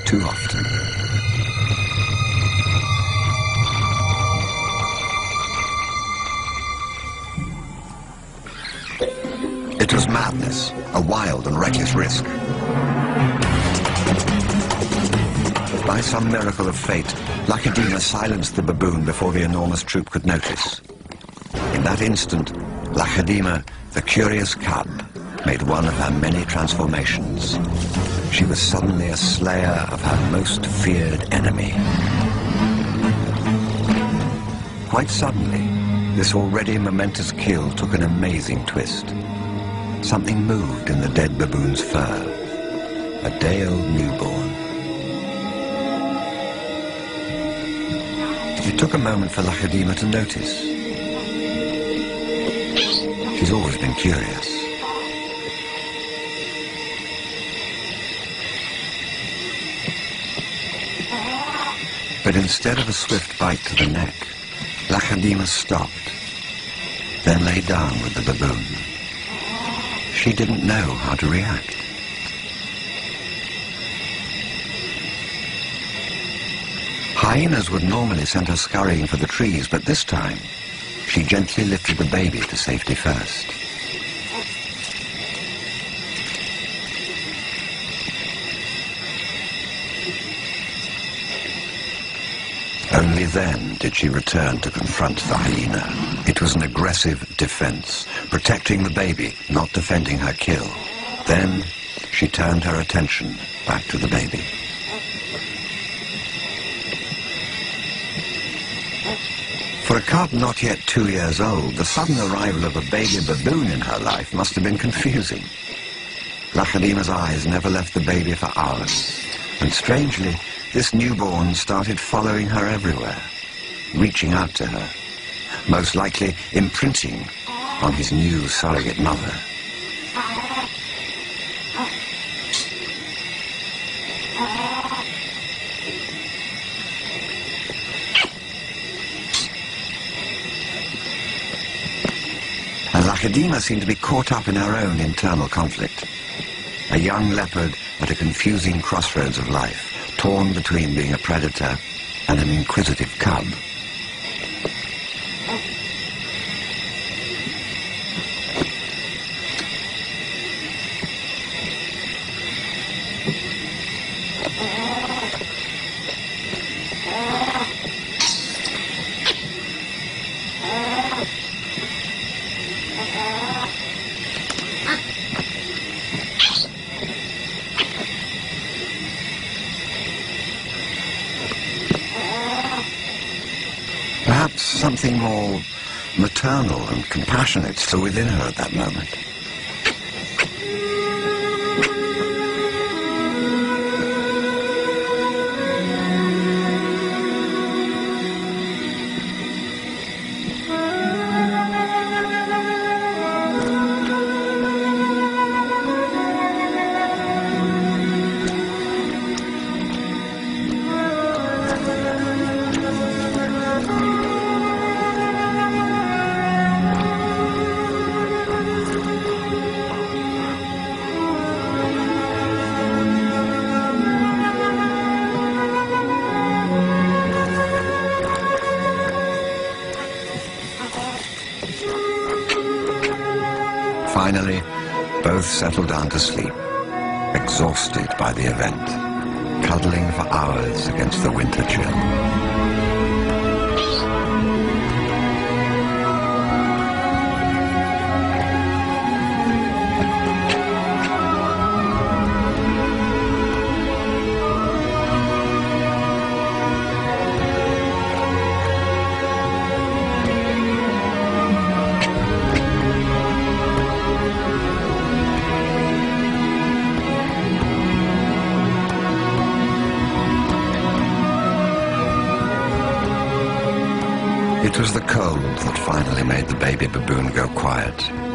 perhaps too often. It was madness, a wild and reckless risk. By some miracle of fate, Lakedina silenced the baboon before the enormous troop could notice. In that instant, Lakedina, the curious cub, made one of her many transformations. She was suddenly a slayer of her most feared enemy. Quite suddenly, this already momentous kill took an amazing twist. Something moved in the dead baboon's fur. A day-old newborn. It took a moment for Lakedina to notice. She's always been curious. But instead of a swift bite to the neck, Lakedina stopped, then lay down with the baboon. She didn't know how to react. Hyenas would normally send her scurrying for the trees, but this time, she gently lifted the baby to safety first. Only then did she return to confront the hyena. It was an aggressive defense, protecting the baby, not defending her kill. Then she turned her attention back to the baby. For a cub not yet 2 years old, the sudden arrival of a baby baboon in her life must have been confusing. Lakedina's eyes never left the baby for hours, and strangely, this newborn started following her everywhere, reaching out to her, most likely imprinting on his new surrogate mother. And Lakedina seemed to be caught up in her own internal conflict. A young leopard at a confusing crossroads of life, torn between being a predator and an inquisitive cub. Perhaps something more maternal and compassionate still within her at that moment. Finally, both settled down to sleep, exhausted by the event, cuddling for hours against the winter chill. It was the cold that finally made the baby baboon go quiet.